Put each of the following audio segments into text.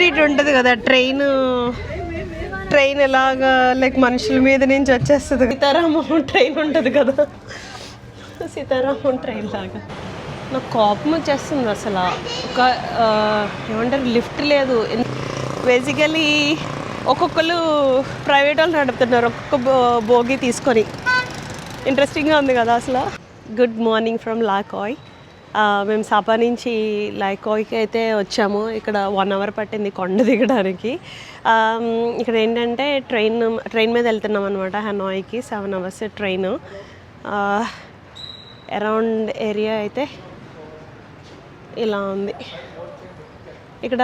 Street ఉంటుంది కదా, train ఎలాగా లైక్ మనుషుల మీద నుంచి వచ్చేస్తుంది. సీతారామం ట్రైన్ ఉంటుంది కదా, సీతారామం ట్రైన్ లాగా. నాకు కోపం వచ్చేస్తుంది అసలు. ఒక ఏమంటారు, లిఫ్ట్ లేదు. బేసికలీ ఒక్కొక్కరు ప్రైవేట్ వాళ్ళు నడుపుతున్నారు, ఒక్కొక్క బోగి తీసుకొని. ఇంట్రెస్టింగ్గా ఉంది కదా అసలు. Good morning from Lao Cai. మేము సాపా నుంచి లాకాయ్కి అయితే వచ్చాము. ఇక్కడ 1 hour పట్టింది కొండ దిగడానికి. ఇక్కడ ఏంటంటే ట్రైన్ మీద వెళ్తున్నాం అనమాట హనాయ్కి. 7 hours ట్రైన్. అరౌండ్ ఏరియా అయితే ఇలా ఉంది. ఇక్కడ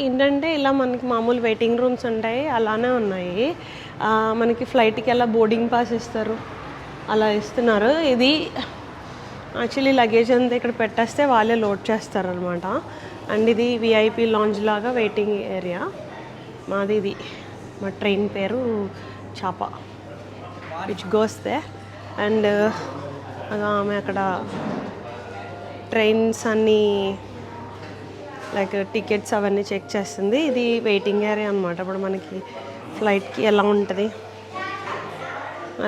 ఏంటంటే ఇలా మనకి మామూలు వెయిటింగ్ రూమ్స్ ఉంటాయి, అలానే ఉన్నాయి. మనకి ఫ్లైట్కి ఎలా బోర్డింగ్ పాస్ ఇస్తారు అలా ఇస్తున్నారు. ఇది యాక్చువల్లీ లగేజ్ అంతా ఇక్కడ పెట్టేస్తే వాళ్ళే లోడ్ చేస్తారనమాట. అండ్ ఇది విఐపి లాంజ్ లాగా వెయిటింగ్ ఏరియా మాది. ఇది మా ట్రైన్ పేరు చాపా, విచ్ గోస్ దే. అండ్ ఆమె అక్కడ ట్రైన్స్ అన్నీ లైక్ టికెట్స్ అవన్నీ చెక్ చేస్తుంది. ఇది వెయిటింగ్ ఏరియా అనమాట. ఇప్పుడు మనకి ఫ్లైట్కి ఎలా ఉంటుంది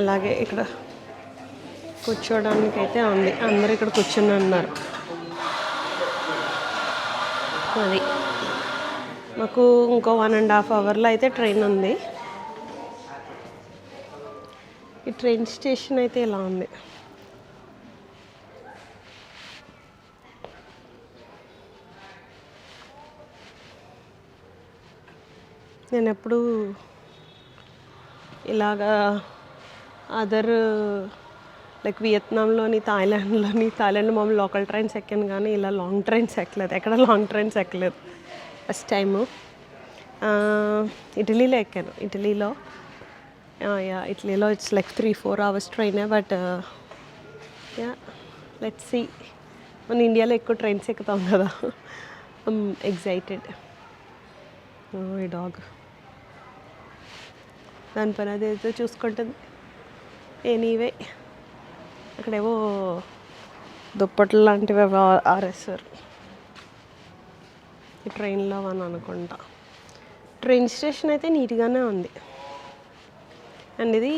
అలాగే ఇక్కడ కూర్చోడానికి అయితే ఉంది. అందరూ ఇక్కడ కూర్చొని ఉన్నారు. అది మాకు ఇంకో 1.5 hourలో అయితే ట్రైన్ ఉంది. ఈ ట్రైన్ స్టేషన్ అయితే ఇలా ఉంది. నేను ఎప్పుడు ఇలాగా అదర్ లైక్ వియత్నాంలోని, థాయిలాండ్ మామూలు లోకల్ ట్రైన్స్ ఎక్కాను, కానీ ఇలా లాంగ్ ట్రైన్స్ ఎక్కలేదు. ఎక్కడ లాంగ్ ట్రైన్స్ ఎక్కలేదు ఫస్ట్ టైము. ఇటలీలో ఎక్కాను. ఇటలీలో ఇట్స్ లైక్ 3-4 hours ట్రైనే. But let's see. మన ఇండియాలో ఎక్కువ ట్రైన్స్ ఎక్కుతాం కదా. ఎగ్జైటెడ్. ఈ డాగ్ దాని పని అదేదో చూసుకుంటుంది. ఎనీవే అక్కడేవో దుప్పట్లు లాంటివి ఆరేస్తారు. ఈ ట్రైన్లో అని అనుకుంటా. ట్రైన్ స్టేషన్ అయితే నీట్గానే ఉంది. అండ్ ఇది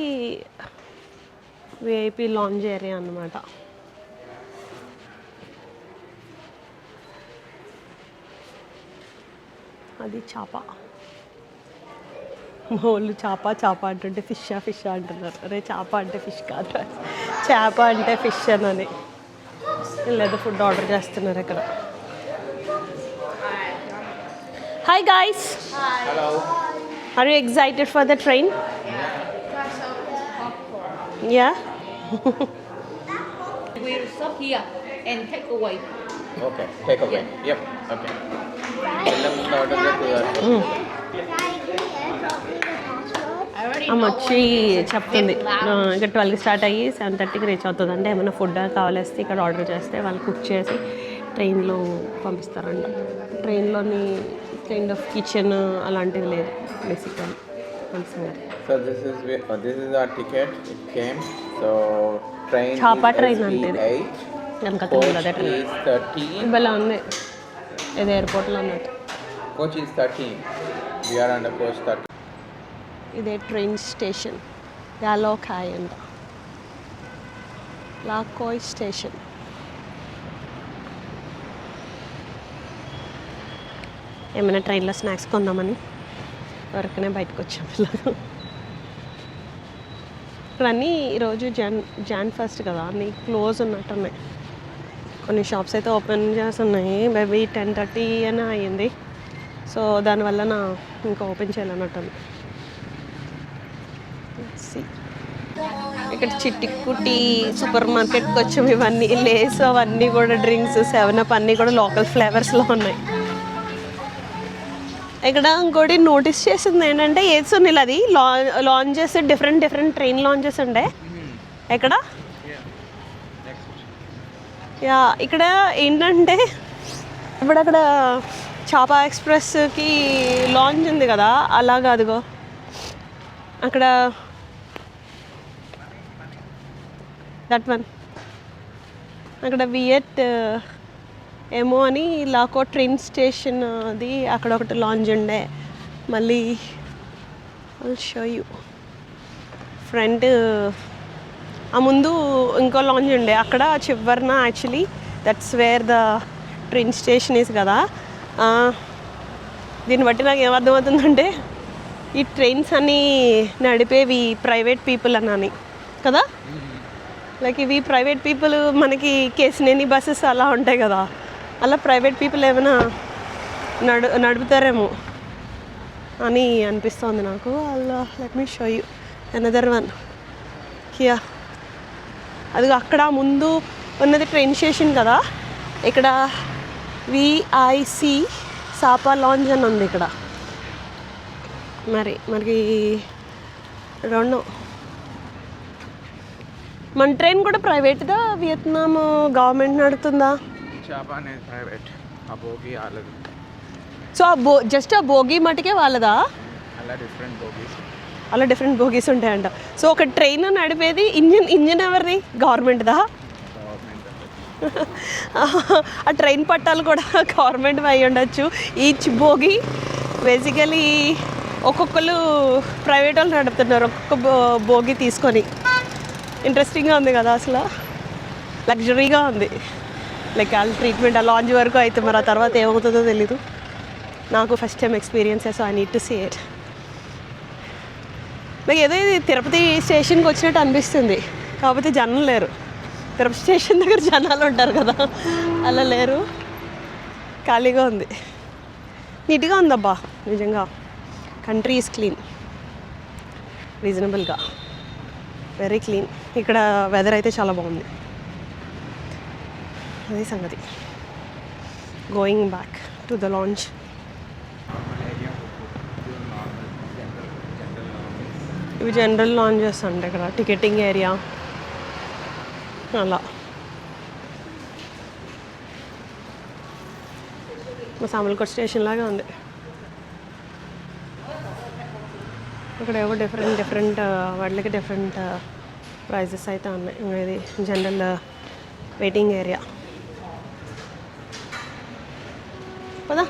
విఐపి లాంజ్ ఏరియా అన్నమాట. అది చాపా. మా వాళ్ళు చాప అంటుంటే ఫిష్ అంటున్నారు. అరే చాప అంటే ఫిష్ కాదు, చేప అంటే ఫిష్ అని. లేదా ఫుడ్ ఆర్డర్ చేస్తున్నారు ఇక్కడ. Hi guys. Hello. Are you excited for the train? Yeah. We'll stop here and take away. Okay, take away. Yep. Okay. ఆమె వచ్చి చెప్తుంది ఇక్కడ 12కి స్టార్ట్ అయ్యి 7:30కి రీచ్ అవుతుంది. అంటే ఏమైనా ఫుడ్ కావాలేస్తే ఇక్కడ ఆర్డర్ చేస్తే వాళ్ళు కుక్ చేసి ట్రైన్లో పంపిస్తారంట. ట్రైన్లోని కైండ్ ఆఫ్ కిచెన్ అలాంటివి లేదు బేసిక్గా. So this is our ticket. It came. So train చాపా is train అంటే coach is 13. ఇలా ఉంది. ఇది ఎయిర్పోర్ట్లో ఉన్నట్టు. Coach is 13. We are on the coach 13. ఇదే ట్రైన్ స్టేషన్ యాలోకాయ్ అంట. లాకాయ్ స్టేషన్. ఏమైనా ట్రైన్లో స్నాక్స్ కొందామని దొరకనే బయటకు వచ్చాం. ఇక్కడ అన్నీ ఈరోజు జాన్ 1st కదా, అన్నీ క్లోజ్ ఉన్నట్టున్నాయి. కొన్ని షాప్స్ అయితే ఓపెన్ చేస్తున్నాయి. మేబీ 10:30 అని అయ్యింది. సో దానివల్ల ఇంకా ఓపెన్ చేయాలన్నట్టు. ఇక్కడ చిట్టికుట్టి సూపర్ మార్కెట్కి వచ్చాం. ఇవన్నీ లేస్ అవన్నీ కూడా డ్రింక్స్ 7up అన్నీ కూడా లోకల్ ఫ్లేవర్స్లో ఉన్నాయి. ఇక్కడ ఇంకోటి నోటీస్ చేసింది ఏంటంటే ఏసునిల్ అది లాంచెస్ డిఫరెంట్ ట్రైన్ లాంచెస్ ఉండే. ఎక్కడ యా ఇక్కడ ఏంటంటే ఇప్పుడు అక్కడ చాపా ఎక్స్ప్రెస్కి లాంచ్ ఉంది కదా, అలాగా అదిగో అక్కడ దట్ వన్ అక్కడ వియట్ ఏమో అని లాకో ట్రైన్ స్టేషన్ అది అక్కడ ఒకటి లాంజ్ ఉండే. మళ్ళీ షో యూ ఫ్రంట్ ఆ ముందు ఇంకో లాంజ్ ఉండే అక్కడ చివరిన actually that's where the train station is కదా. దీన్ని బట్టి నాకు ఏమర్థమవుతుందంటే ఈ ట్రైన్స్ అన్నీ నడిపేవి ప్రైవేట్ పీపుల్ అని కదా. లైక్ ఇవి ప్రైవేట్ పీపుల్ మనకి కేసినేని బస్సెస్ అలా ఉంటాయి కదా, అలా ప్రైవేట్ పీపుల్ ఏమైనా నడుపుతారేమో అని అనిపిస్తుంది నాకు. అలా let me show you another one Kia. అది అక్కడ ముందు ఉన్నది ట్రైన్ స్టేషన్ కదా, ఇక్కడ విఐసి సాపా లాంజ్ అని ఉంది ఇక్కడ. మనకి డోంట్ నో. మన ట్రైన్ కూడా ప్రైవేట్దా వియత్నాం గవర్నమెంట్ నడుతుందా? సో జస్ట్ ఆ బోగి మటుకే వాళ్ళదా? అలా డిఫరెంట్ బోగీస్ ఉంటాయంట. సో ఒక ట్రైన్ నడిపేది ఇంజిన్ ఎవరిది? గవర్నమెంట్దా? ఆ ట్రైన్ పట్టాలు కూడా గవర్నమెంట్ అయి ఉండొచ్చు. ఈచ్ బోగి బేసికలీ ఒక్కొక్కరు ప్రైవేట్ వాళ్ళు నడుపుతున్నారు ఒక్కొక్క బోగి తీసుకొని. ఇంట్రెస్టింగ్గా ఉంది కదా, అసలు లగ్జరీగా ఉంది. లైక్ వాళ్ళ ట్రీట్మెంట్ ఆ లాంజ్ వరకు అయితే మరి ఆ తర్వాత ఏమవుతుందో తెలీదు. నాకు first time experiences, so I need to see it. నాకు ఏదో ఇది తిరుపతి స్టేషన్కి వచ్చినట్టు అనిపిస్తుంది, కాకపోతే జనం లేరు. తిరుపతి స్టేషన్ దగ్గర జనాలు ఉంటారు కదా, అలా లేరు, ఖాళీగా ఉంది. నీట్గా ఉందబ్బా నిజంగా. కంట్రీ ఈజ్ క్లీన్, రీజనబుల్గా, వెరీ క్లీన్. ఇక్కడ వెదర్ అయితే చాలా బాగుంది. అదే సంగతి. Going back to the launch. ఇవి జనరల్ లాంజెస్ అంటే ఇక్కడ టికెటింగ్ ఏరియా అలా. మా సామర్లకోట స్టేషన్ లాగా ఉంది. ఇక్కడ ఏవో డిఫరెంట్ వాటికి డిఫరెంట్ ప్రైజెస్ అయితే ఉన్నాయి. ఇది జనరల్ వెయిటింగ్ ఏరియా. పదా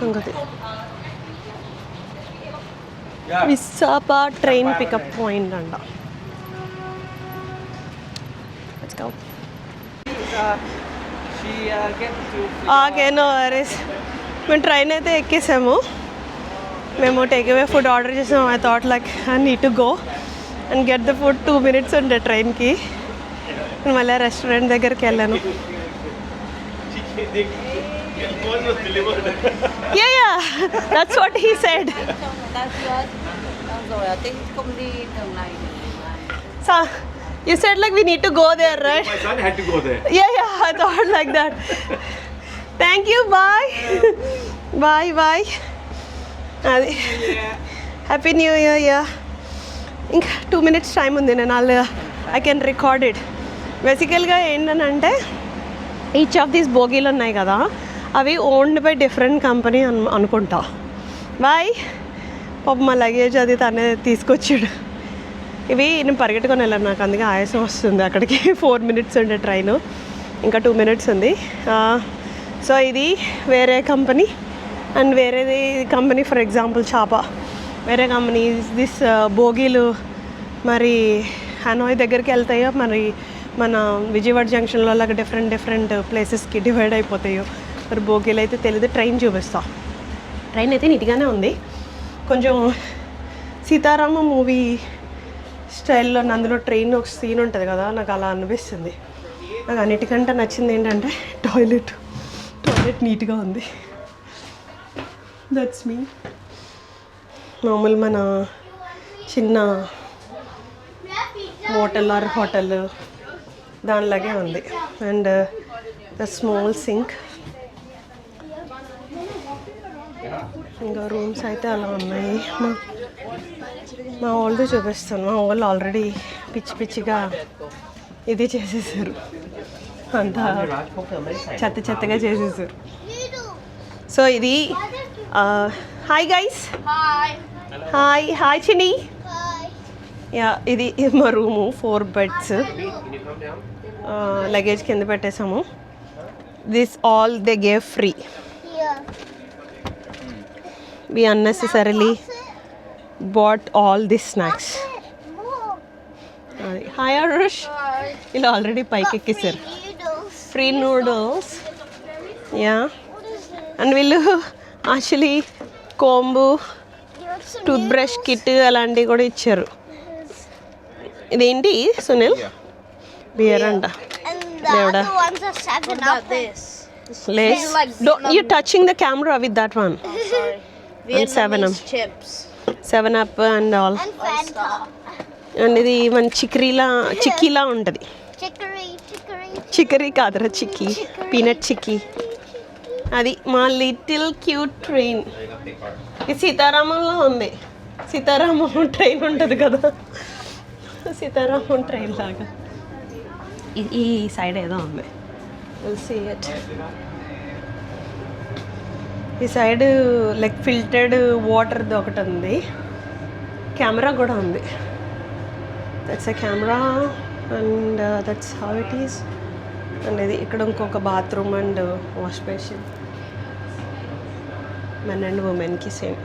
సంగతి. విశాఖ ట్రైన్ పికప్ పాయింట్ అంట. No worries. మేము ట్రైన్ అయితే ఎక్కేసాము. మేము టేక్ అవే ఫుడ్ ఆర్డర్ చేసాము. I thought like I need to go and get the food. 2 minutes ఉండే ట్రైన్కి. మళ్ళీ రెస్టారెంట్ దగ్గరికి వెళ్ళాను. Yeah, that's what he said. So you said like we need to go there, right? My son had to go there. Yeah, I thought like that. Thank you, bye. Bye. Adi. Happy New Year, yeah. ఇంకా 2 minutes time ఉంది. నేను I can record it. బేసికల్గా ఏంటంటే each of these బోగీలు ఉన్నాయి కదా, అవి owned by different company అనుకుంటా. Bye. పాప మా లగేజ్ అది తనే తీసుకొచ్చాడు. ఇవి నేను పరిగెట్టుకొని వెళ్ళాను, నాకు అందుకే ఆయాసం వస్తుంది. అక్కడికి 4 minutes ఉండే ట్రైను, ఇంకా 2 minutes ఉంది. సో ఇది వేరే కంపెనీ అండ్ వేరేది కంపెనీ. ఫర్ ఎగ్జాంపుల్ చాపా వేరే కంపెనీ. దిస్ బోగీలు మరి హనోయ్ దగ్గరికి వెళ్తాయో, మరి మన విజయవాడ జంక్షన్లో అలాగ డిఫరెంట్ ప్లేసెస్కి డివైడ్ అయిపోతాయో మరి బోగీలు అయితే తెలియదు. ట్రైన్ చూపిస్తా. ట్రైన్ అయితే నీట్గానే ఉంది. కొంచెం సీతారామ మూవీ స్టైల్లో అందులో ట్రైన్ ఒక సీన్ ఉంటుంది కదా, నాకు అలా అనిపిస్తుంది. నాకు అన్నిటికంటే నచ్చింది ఏంటంటే టాయిలెట్ నీట్గా ఉంది. That's me. మామూలు మన చిన్న మోటల్ ఆర్ హోటల్ దానిలాగే ఉంది. And the small sink. ఇంకా రూమ్స్ అయితే అలా ఉన్నాయి. మా వాళ్ళు చూపిస్తాను. మా వాళ్ళు ఆల్రెడీ పిచ్చిగా ఇది చేసేసారు, అంతా చెత్తగా చేసేసారు. సో ఇది hi guys. Hi Chinni. Yeah ఇది మా రూము 4 బెడ్స్ లగేజ్ కింద పెట్టేసాము. This all they gave free. We unnecessarily bought all these snacks. Hi Arush. Illa already pike ekkisar. Free noodles. Yeah. And వీళ్ళు actually comb, toothbrush kit అలాంటివి కూడా ఇచ్చారు. ఇదేంటి Sunil? Beer అంట. దేవుడా. Lays. You're touching the camera with that one. And 7up. Chips. 7up and all. And Fanta. And ఇది మన చిక్కీలా ఉంటుంది. చిక్కరీ కాదురా చిక్కీ, పీనట్ చిక్కీ. అది మా లిటిల్ క్యూట్ ట్రైన్. ఇది సీతారామంలో ఉంది. సీతారామం ట్రైన్ ఉంటుంది కదా, సీతారామం ట్రైన్ లాగా. ఈ సైడ్ ఏదో ఉంది. Will see it. ఈ సైడ్ లైక్ ఫిల్టర్డ్ వాటర్ది ఒకటి ఉంది. కెమెరా కూడా ఉంది. That's a camera and that's how it is. And ఇది ఇక్కడ ఇంకొక bathroom and wash basin. Men and ఉమెన్కి సేమ్.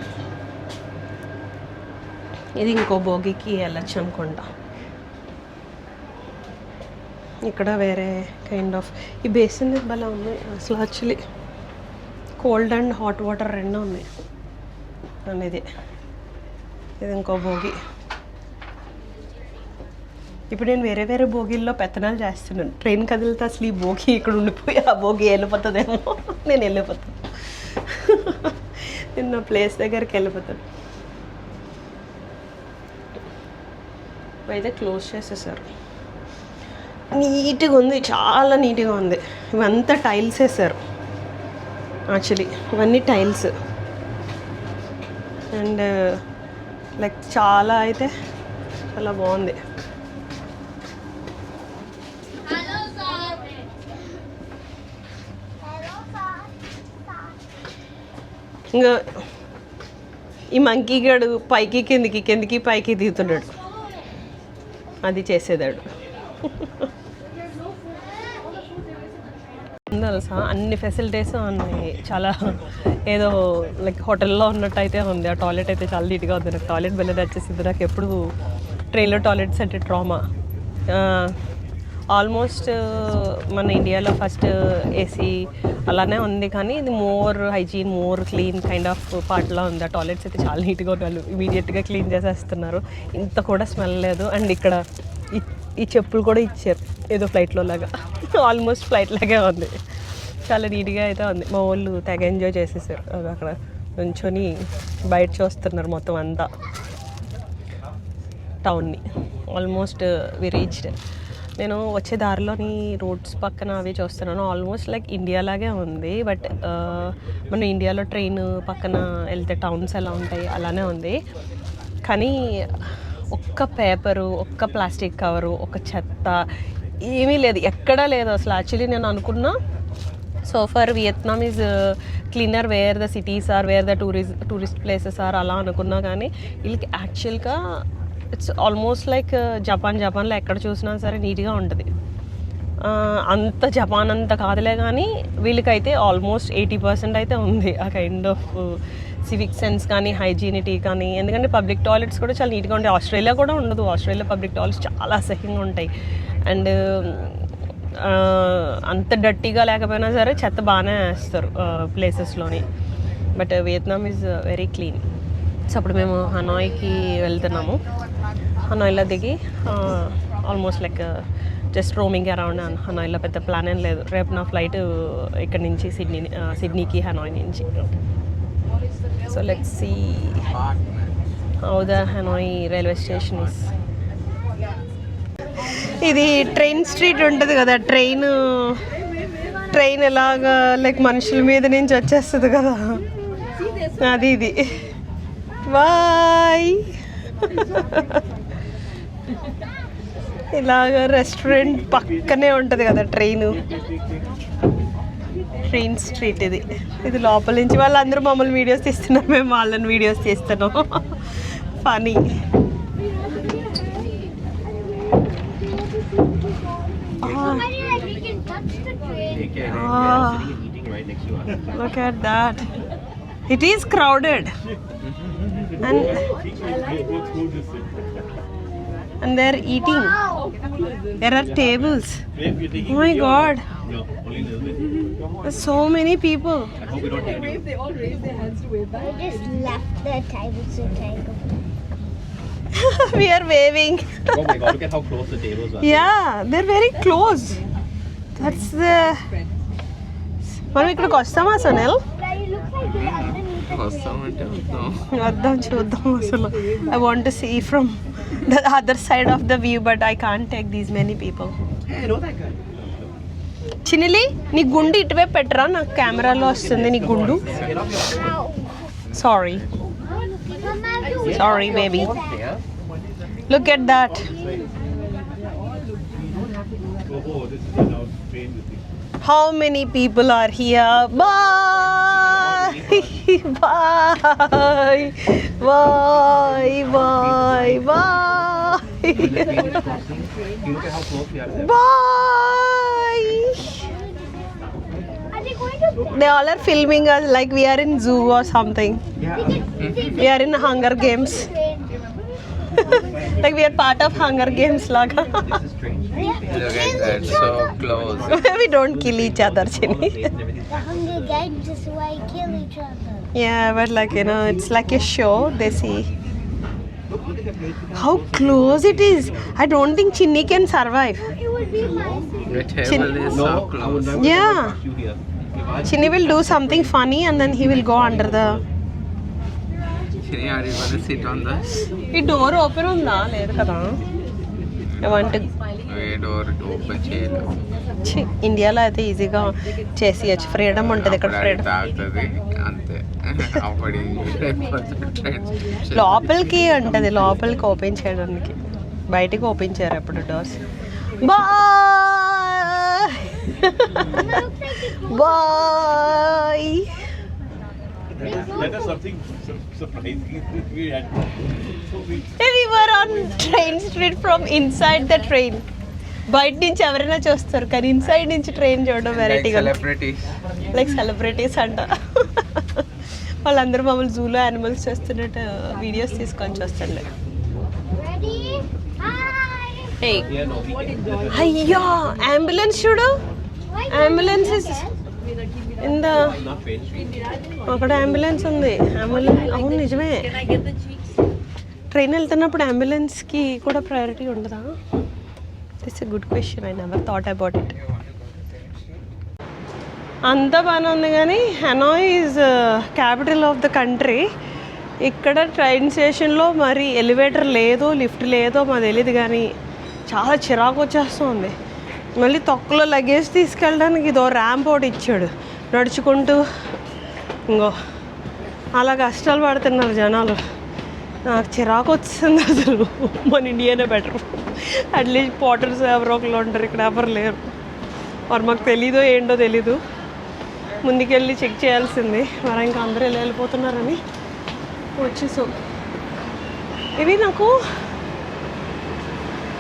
ఇది ఇంకో బోగికి వెళ్ళచ్చు అనుకుంటా. ఇక్కడ వేరే కైండ్ ఆఫ్ ఈ బేసిన్ భలే ఉన్నాయి అసలు. Actually cold and hot water రెండు ఉన్నాయి. అండ్ ఇది ఇంకో భోగి. ఇప్పుడు నేను వేరే వేరే భోగిల్లో పెత్తనాలు చేస్తున్నాను. ట్రైన్ కదిలితే అసలు ఈ భోగి ఇక్కడ ఉండిపోయి ఆ భోగి వెళ్ళిపోతుందేమో. నేను వెళ్ళిపోతాను, నేను నా ప్లేస్ దగ్గరికి వెళ్ళిపోతాను. అయితే క్లోజ్ చేసేసారు. నీట్గా ఉంది, చాలా నీట్గా ఉంది. ఇవంతా టైల్స్ వేసారు యాక్చువల్లీ. ఇవన్నీ టైల్స్ అండ్ లైక్ చాలా అయితే చాలా బాగుంది. ఇంకా ఈ మంకీ గడు పైకి కిందికి పైకి దిగుతున్నాడు. అది చేసేదాడు. తెలుసా అన్ని ఫెసిలిటీస్ ఉన్నాయి. చాలా ఏదో లైక్ హోటల్లో ఉన్నట్టు అయితే ఉంది. ఆ టాయిలెట్ అయితే చాలా నీట్గా ఉంది. నాకు టాయిలెట్ వెళ్ళేది వచ్చేసింది. నాకు ఎప్పుడు ట్రైన్లో టాయిలెట్స్ అంటే ట్రామా. ఆల్మోస్ట్ మన ఇండియాలో ఫస్ట్ ఏసీ అలానే ఉంది, కానీ ఇది more hygiene, more clean kind of పార్ట్లో ఉంది. ఆ టాయిలెట్స్ అయితే చాలా నీట్గా ఉన్నాయి. ఇమీడియట్గా క్లీన్ చేసేస్తున్నారు. ఇంత కూడా స్మెల్ లేదు. అండ్ ఇక్కడ ఈ చెప్పులు కూడా ఇచ్చారు ఏదో ఫ్లైట్లో లాగా. ఆల్మోస్ట్ ఫ్లైట్ లాగే ఉంది. చాలా నీట్గా అయితే ఉంది. మా వాళ్ళు తెగ ఎంజాయ్ చేసేసారు. అక్కడ నుంచొని బయట చూస్తున్నారు మొత్తం అంతా టౌన్ని. Almost we reached. నేను వచ్చే దారిలోని రోడ్స్ పక్కన అవి చూస్తున్నాను. ఆల్మోస్ట్ లైక్ ఇండియా లాగే ఉంది. బట్ మన ఇండియాలో ట్రైన్ పక్కన వెళ్తే టౌన్స్ ఎలా ఉంటాయి అలానే ఉంది. కానీ ఒక్క పేపరు, ఒక్క ప్లాస్టిక్ కవరు, ఒక చెత్త ఏమీ లేదు, ఎక్కడా లేదు అసలు. యాక్చువల్లీ నేను అనుకున్నా so far Vietnam is cleaner where the cities are where the tourist places are అలా అనుకున్నా. కానీ వీళ్ళకి యాక్చువల్గా ఇట్స్ ఆల్మోస్ట్ లైక్ జపాన్లో ఎక్కడ చూసినా సరే నీట్గా ఉంటుంది. అంత జపాన్ అంత కాదులే, కానీ వీళ్ళకైతే ఆల్మోస్ట్ 80% అయితే ఉంది ఆ కైండ్ ఆఫ్ సివిక్ సెన్స్ కానీ హైజీనిటీ కానీ. ఎందుకంటే పబ్లిక్ టాయిలెట్స్ కూడా చాలా నీట్గా ఉంటాయి. ఆస్ట్రేలియా కూడా ఉండదు. ఆస్ట్రేలియా పబ్లిక్ టాయిలెట్స్ చాలా అసహ్యంగా ఉంటాయి. అండ్ అంత డర్టీగా లేకపోయినా సరే చెత్త బాగానే వేస్తారు ప్లేసెస్లోని. But Vietnam is very clean. So అప్పుడు మేము హనాయ్కి వెళ్తున్నాము. హనాయ్లో దిగి almost like just roaming around హనాయ్లో. పెద్ద ప్లాన్ ఏం లేదు. రేపు నా ఫ్లైట్ ఇక్కడ నుంచి సిడ్నీకి హనాయ్ నుంచి. So let's see how the Hanoi railway station is. ఇది ట్రైన్ స్ట్రీట్ ఉంటుంది కదా, ట్రైన్ ఎలాగా లైక్ మనుషుల మీద నుంచి వచ్చేస్తుంది కదా, అది ఇది. బాయ్. ఇలాగ రెస్టారెంట్ పక్కనే ఉంటుంది కదా ట్రైన్ స్ట్రీట్. ఇది లోపల నుంచి వాళ్ళందరూ మమ్మల్ని వీడియోస్ తీస్తున్నారు, మేము వాళ్ళని వీడియోస్ తీస్తున్నాం. Funny. We can touch the train. Ah, Sitting and eating right next to us. look at that. It is crowded. And they're eating. There are tables. Oh my god. There's so many people. I hope we don't take it. I just left the table so tangled. We are waving. Oh my god, look at how close the tables are. Yeah, they're very close. That's the. మనం ఇక్కడికి వస్తామా Sonal? But it looks like they're underneath the వద్దాం చూద్దాం అసలు. I want to see from the other side of the view, but I can't take these many people. Hey, I know that guy. చినిలి నీ గుండు ఇటువైపు పెట్టరా, నాకు కెమెరాలో వస్తుంది నీ గుండు. Sorry sorry baby. Yeah. Look at that. How many people are here? Bye! Bye! Bye! Bye! Bye! You look at how close we are to them. Bye! Are they going to They all are filming us like we are in zoo or something. Yeah. We are in Hunger Games. train? Like we are part of Hunger Games laga. This is strange. Look at that, so close. We don't kill each other, Chini. The Hunger Games is why they kill each other. Yeah, but like, you know, it's like a show. They see how close it is. I don't think Chinny can survive. It would be my The table is so close. Yeah. You here. Chinny will do something funny and then he will go under the. Shri, are you going to sit on this? ఈ door open ఉందా? లేదు కదా. I want to. Door open చేయలేము. ఇండియాలో అయితే ఈజీగా చేసేయచ్చు. Freedom ఉంటుంది ఇక్కడ. అప్పుడు అది ఫ్రీడమ్ తాగుతుంది అంతే. అప్పుడు ట్రైన్ లోపలికి ఉంటుంది, లోపలికి ఓపెన్ చేయడానికి. బయటికి ఓపెన్ చేయరు ఎప్పుడు doors. Bye bye. That is something surprising. We had We were on train street from inside the train. బయట నుంచి ఎవరైనా చూస్తారు కానీ ఇన్సైడ్ నుంచి ట్రైన్ చూడడం వెరైటీగా. సెలబ్రిటీస్. లైక్ సెలబ్రిటీస్ అంట. వాళ్ళందరూ మమ్మల్ని జూలో యానిమల్స్ చేస్తున్నట్టు వీడియోస్ తీసుకొని చూస్తుండే. ready. Hi. అయ్యో అంబులెన్స్ చూడు. Ambulance in the. అక్కడ అంబులెన్స్ ఉంది. అంబులెన్స్ అవును నిజమే. ట్రైన్ వెళ్తున్నప్పుడు అంబులెన్స్కి కూడా ప్రయారిటీ ఉండదా? This a good question. I never thought about it. అంతా బాగానే ఉంది కానీ Hanoi is capital of the country. ఇక్కడ ట్రైన్ స్టేషన్లో మరి ఎలివేటర్ లేదో లిఫ్ట్ లేదో మాకు తెలియదు కానీ చాలా చిరాకు వచ్చేస్తుంది. మళ్ళీ తొక్కలో లగేజ్ తీసుకెళ్ళడానికి ఇదో ర్యాంప్ ఒకటి ఇచ్చాడు నడుచుకుంటూ. ఇంకో అలా కష్టాలు పడుతున్నారు జనాలు. నాకు చిరాకు వచ్చింది అసలు. మన ఇండియానే బెటర్. అట్లీస్ట్ పోటర్స్ ఎవరో ఒకరు ఉంటారు, ఇక్కడ ఎవరు లేరు. మరి మాకు తెలీదో ఏంటో తెలీదు. ముందుకెళ్ళి చెక్ చేయాల్సింది. మరి ఇంకా అందరూ వెళ్ళిపోతున్నారని వచ్చేసాం. ఇవి నాకు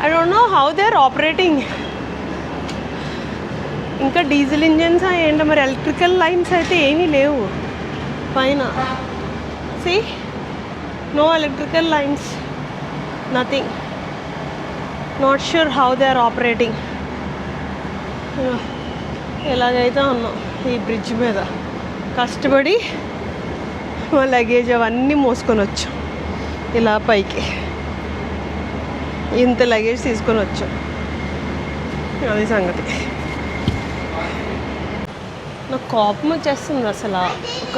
I don't know how they are operating. ఇంకా డీజిల్ ఇంజన్స్ ఏంటో మరి. ఎలక్ట్రికల్ లైన్స్ అయితే ఏమీ లేవు పైన. See no electrical lines, nothing. Not sure how they are operating. ఎలాగైతే ఉన్నాం ఈ బ్రిడ్జ్ మీద కష్టపడి మా లగేజ్ అవన్నీ మోసుకొని వచ్చాం ఇలా పైకి. ఇంత లగేజ్ తీసుకొని వచ్చాం. అది సంగతి. నాకు కోపం వచ్చేస్తుంది అసలు. ఒక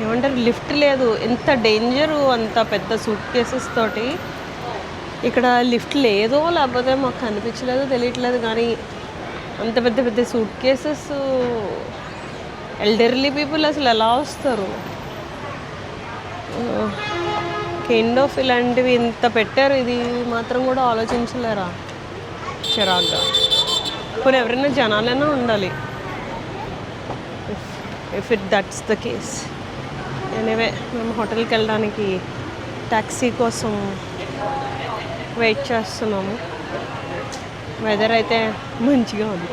ఏమంటారు లిఫ్ట్ లేదు. ఎంత డేంజరు అంత పెద్ద సూట్ కేసెస్ తోటి. ఇక్కడ లిఫ్ట్ లేదో లేకపోతే మాకు కనిపించలేదో తెలియట్లేదు కానీ అంత పెద్ద పెద్ద సూట్ కేసెస్. ఎల్డర్లీ పీపుల్ అసలు ఎలా వస్తారు? కైండ్ ఆఫ్ ఇలాంటివి ఇంత పెట్టారు. ఇది మాత్రం కూడా ఆలోచించలేరా? చిరాగ్గా. కొన్ని ఎవరైనా జనాలైనా ఉండాలి. If it that's the case. Anyway మేము హోటల్కి వెళ్ళడానికి ట్యాక్సీ కోసం వెయిట్ చేస్తున్నాము. వెదర్ అయితే మంచిగా ఉంది,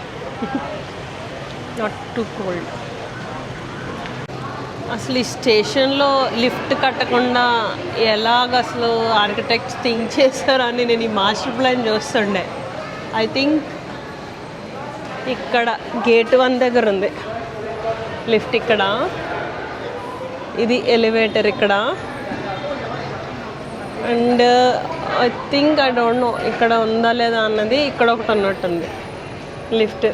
నాట్ టూ కోల్డ్. అసలు ఈ స్టేషన్లో లిఫ్ట్ కట్టకుండా ఎలాగ అసలు ఆర్కిటెక్ట్స్ థింక్ చేస్తారో అని నేను ఈ మాస్టర్ ప్లాన్ చూస్తుండే. ఐ థింక్ ఇక్కడ గేట్ 1 దగ్గర ఉంది లిఫ్ట్, ఇక్కడ ఇది ఎలివేటర్ ఇక్కడ, and I think I don't no ఇక్కడ ఉందా లేదా అన్నది, ఇక్కడ ఒకటి ఉన్నట్టుంది లిఫ్ట్.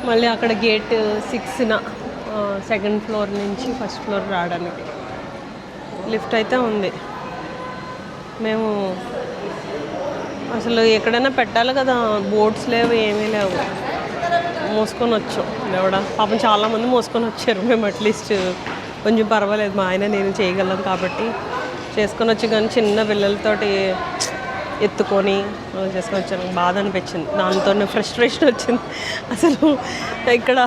మళ్ళీ అక్కడ గేట్ 6న సెకండ్ ఫ్లోర్ నుంచి ఫస్ట్ ఫ్లోర్ రావడానికి లిఫ్ట్ అయితే ఉంది. మేము అసలు ఎక్కడైనా పెట్టాలి కదా, బోర్డ్స్ లేవు, ఏమీ లేవు, మోసుకొని వచ్చాం. ఎవడ పాపం చాలామంది మోసుకొని వచ్చారు. మేము అట్లీస్ట్ కొంచెం పర్వాలేదు, మా ఆయన నేను చేయగలం కాబట్టి చేసుకొని వచ్చి, కానీ చిన్న పిల్లలతోటి ఎత్తుకొని చేసుకొని వచ్చాను. బాధ అనిపించింది, దాంతో ఫ్రస్ట్రేషన్ వచ్చింది. అసలు ఇక్కడ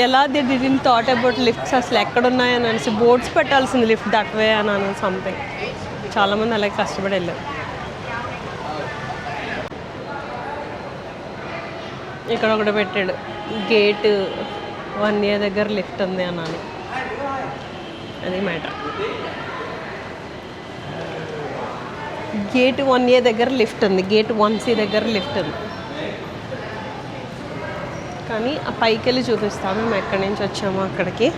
ఎలా డిడెంట్ థాట్ అబౌట్ లిఫ్ట్స్, అసలు ఎక్కడున్నాయని అనేసి బోర్డ్స్ పెట్టాల్సింది లిఫ్ట్ దట్ వే అని సంథింగ్. చాలామంది అలాగే కష్టపడి వెళ్ళారు. ఇక్కడ ఒకటి పెట్టాడు, గేట్ 1A దగ్గర లిఫ్ట్ ఉంది అన్నాను. అది మ్యాటర్. గేట్ 1A దగ్గర లిఫ్ట్ ఉంది, గేట్ 1C దగ్గర లిఫ్ట్ ఉంది. కానీ ఆ పైకి వెళ్ళి చూపిస్తాము మేము ఎక్కడి నుంచి వచ్చామో అక్కడికి.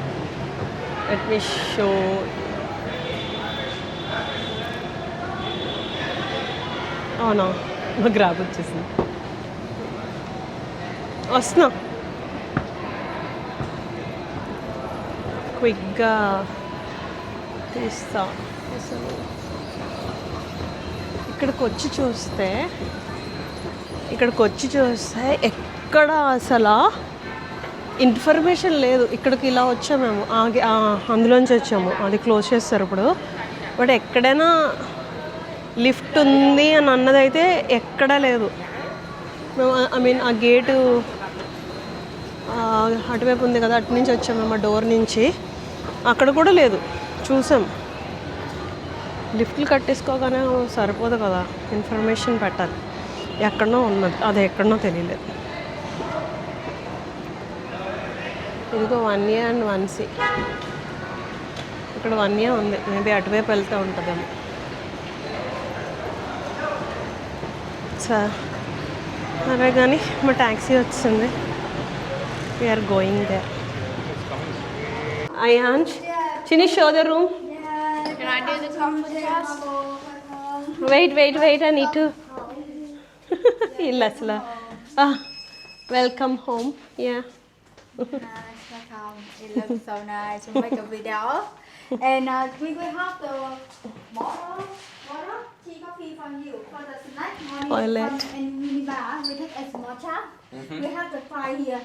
Let me show. అవునా, మా గ్రాబ్ వచ్చేసింది, వస్తున్నా. క్విక్గా తీస్తా. అసలు ఇక్కడికి వచ్చి చూస్తే ఎక్కడ అసలు ఇన్ఫర్మేషన్ లేదు. ఇక్కడికి ఇలా వచ్చాము మేము, అందులోంచి వచ్చాము, అది క్లోజ్ చేస్తారు ఇప్పుడు. బట్ ఎక్కడైనా లిఫ్ట్ ఉంది అని అన్నదైతే ఎక్కడా లేదు. ఐ మీన్ ఆ గేటు అటువైపు ఉంది కదా, అటు నుంచి వచ్చాము మేము, ఆ డోర్ నుంచి. అక్కడ కూడా లేదు, చూసాం. లిఫ్ట్లు కట్టేసుకోగానే సరిపోదు కదా, ఇన్ఫర్మేషన్ పెట్టాలి. ఎక్కడనో ఉన్నది, అది ఎక్కడనో తెలియలేదు. ఇదిగో 1A అండ్ 1C. ఇక్కడ 1A ఉంది, మేబీ అటువైపు వెళ్తూ ఉంటుందేమో. సరే కానీ మా ట్యాక్సీ వచ్చింది. We're going there. Ayansh, can you show the room? Can I do the comforters? Wait, I need to. Illasla. Welcome home. Yeah. Nice, welcome. It looks so nice. We'll make a video. And we will have the water, tea, coffee from you. For the snack, morning Toilet. and minibar, we take as matcha. We have the fry here.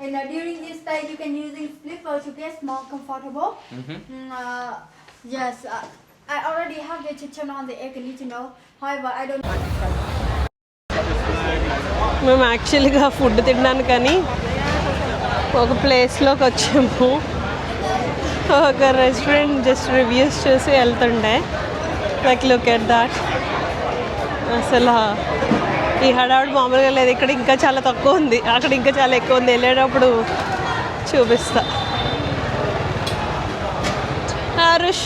And during this day, you can using slipper to get more comfortable. Yes, I already have the kitchen on the air conditioner. However, I don't. మేము యాక్చువల్గా food తినడానికని ఒక ప్లేస్లోకి వచ్చాము. ఒక restaurant just reviews చూసి వెళ్తుండే. Like look at that. అసలు ఈ హడావుడి మామూలుగా లేదు. ఇక్కడ ఇంకా చాలా తక్కువ ఉంది, అక్కడ ఇంకా చాలా ఎక్కువ ఉంది. వెళ్ళేటప్పుడు చూపిస్తా. హరుష్,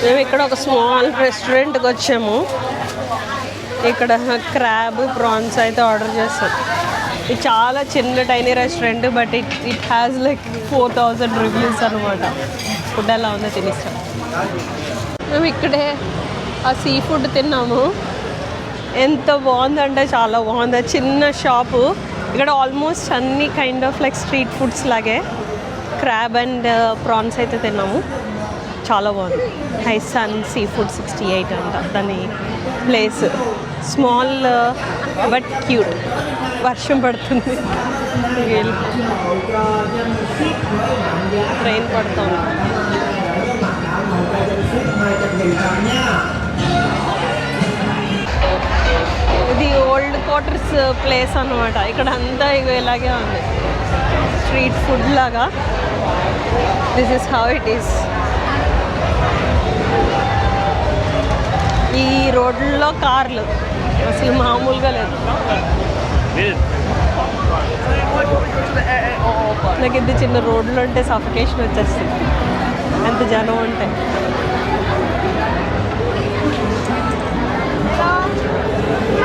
మేము ఇక్కడ ఒక స్మాల్ రెస్టారెంట్కి వచ్చాము. ఇక్కడ క్రాబ్, ప్రాన్స్ అయితే ఆర్డర్ చేస్తాం. ఇది చాలా చిన్న tiny restaurant, but it has like 4000 reviews అనమాట. ఫుడ్ ఎలా ఉందో తినేస్తాం. మేము ఇక్కడే ఆ సీ ఫుడ్ తిన్నాము. ఎంత బాగుందంటే చాలా బాగుంది. చిన్న షాపు. ఇక్కడ ఆల్మోస్ట్ అన్ని kind of like street foods లాగే క్రాబ్ అండ్ ప్రాన్స్ అయితే తిన్నాము. చాలా బాగుంది. హైసన్ సీ ఫుడ్ 68 అంట దాని ప్లేస్. Small but cute. వర్షం పడుతుంది, ట్రైన్ పడుతుంది. ఇది ఓల్డ్ క్వార్టర్స్ ప్లేస్ అన్నమాట. ఇక్కడ అంతా ఇక ఇలాగే ఉంది, స్ట్రీట్ ఫుడ్ లాగా. This is how it is. ఈ రోడ్లలో కార్లు అసలు మామూలుగా లేదు. నాకు ఇంత చిన్న రోడ్లు ఉంటే సఫికేషన్ వచ్చేస్తుంది, ఎంత జనం ఉంటే.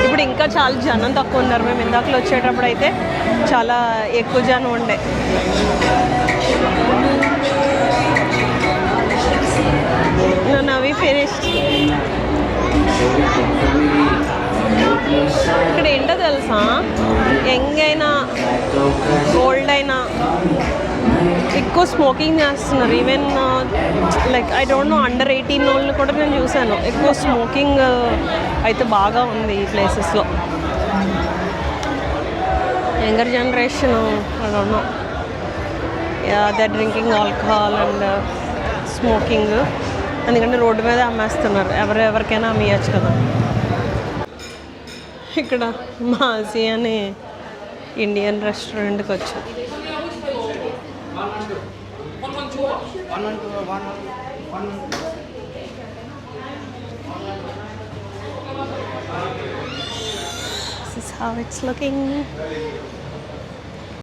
ఇప్పుడు ఇంకా చాలా జనం తక్కువ ఉన్నారు. మేము ఇందాకలో వచ్చేటప్పుడు అయితే చాలా ఎక్కువ జనం ఉండే. నవి ఫినిష్డ్. ఇక్కడ ఏంటో తెలుసా, యంగ్ అయినా ఓల్డ్ అయినా ఎక్కువ స్మోకింగ్ చేస్తున్నారు. Even like I don't no under 18 వాళ్ళని కూడా నేను చూశాను. ఎక్కువ స్మోకింగ్ అయితే బాగా ఉంది ఈ ప్లేసెస్లో. Younger generation I don't know, they are drinking alcohol and smoking. ఎందుకంటే రోడ్డు మీద అమ్మేస్తున్నారు, ఎవరికైనా అమ్మేయచ్చు కదా. ఇక్కడ మాజీ అనే ఇండియన్ రెస్టారెంట్కి వచ్చాం. This is how it's looking.